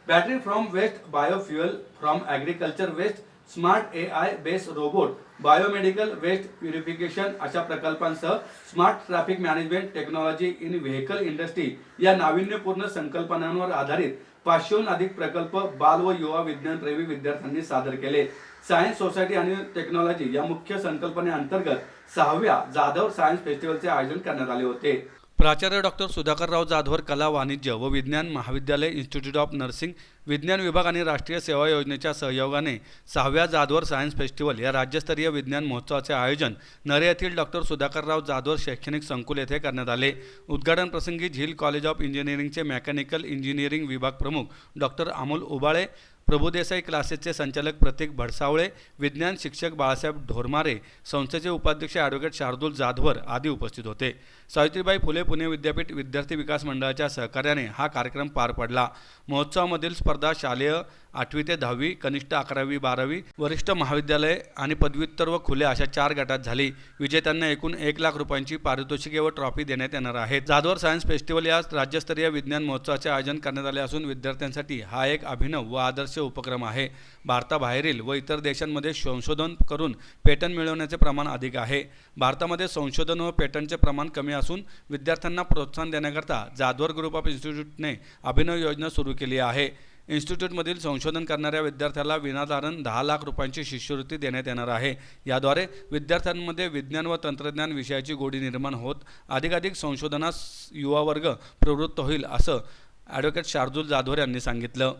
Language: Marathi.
Battery from waste, biofuel from agriculture waste, smart AI based robot, biomedical waste purification अशा प्रकल्पांसह smart traffic management technology in vehicle industry या नाविन्यपूर्ण संकल्पनांवर आधारित 500हून अधिक प्रकल्प बाल व युवा विज्ञान प्रेमी विद्यार्थ्यांनी सादर केले. सायन्स सोसायटी आणि टेक्नॉलॉजी या मुख्य संकल्पनेअंतर्गत 6व्या जाधव सायन्स फेस्टिवलचे आयोजन करण्यात आले होते. प्राचार्य डॉक्टर सुधाकरराव जाधवर कला, वाणिज्य व विज्ञान महाविद्यालय, इन्स्टिट्यूट ऑफ नर्सिंग, विज्ञान विभाग आणि राष्ट्रीय सेवा योजनेच्या सहयोगाने 6व्या जाधवर सायन्स फेस्टिवल या राज्यस्तरीय विज्ञान महोत्सवाचे आयोजन नरे येथील डॉक्टर सुधाकरराव जाधवर शैक्षणिक संकुल येथे करण्यात आले. उद्घाटन प्रसंगी झील कॉलेज ऑफ इंजिनिअरिंगचे मेकॅनिकल इंजिनिअरिंग विभाग प्रमुख डॉक्टर अमोल उबाळे, प्रभुदेसाई क्लासेसचे संचालक प्रतीक भडसावळे, विज्ञान शिक्षक बाळासाहेब ढोरमारे, संस्थेचे उपाध्यक्ष ॲडव्होकेट शार्दूल जाधवर आदी उपस्थित होते. सावित्रीबाई फुले पुणे विद्यापीठ विद्यार्थी विकास मंडळाच्या सहकार्याने हा कार्यक्रम पार पडला. महोत्सवामधील स्पर्धा शालेय 8वी ते 10वी, कनिष्ठ 11वी 12वी, वरिष्ठ महाविद्यालय आणि पदव्युत्तर व खुले अशा 4 गटात झाली. विजेत्यांना एकूण 1 लाख रुपयांची पारितोषिके व ट्रॉफी देण्यात येणार आहेत. जाधवर सायन्स फेस्टिवल या राज्यस्तरीय विज्ञान महोत्सवाचे आयोजन करण्यात आले असून विद्यार्थ्यांसाठी हा एक अभिनव व आदर्श उपक्रम आहे. भारताबाहेरील व इतर देशांमध्ये संशोधन करून पेटंट मिळवण्याचे प्रमाण अधिक आहे. भारतामध्ये संशोधन व पेटंटचे प्रमाण कमी असून विद्यार्थ्यांना प्रोत्साहन देण्याकरता जाधवर ग्रुप ऑफ इन्स्टिट्यूटने अभिनव योजना सुरू केली आहे. इन्स्टिट्यूटमधील संशोधन करणाऱ्या विद्यार्थ्याला विनातारण 10 लाख रुपयांची शिष्यवृत्ती देण्यात येणार आहे. याद्वारे विद्यार्थ्यांमध्ये विज्ञान व तंत्रज्ञान विषयाची गोडी निर्माण होत अधिकाधिक संशोधनास युवा वर्ग प्रवृत्त होईल असं ॲडव्होकेट शार्दूल जाधवर यांनी सांगितलं.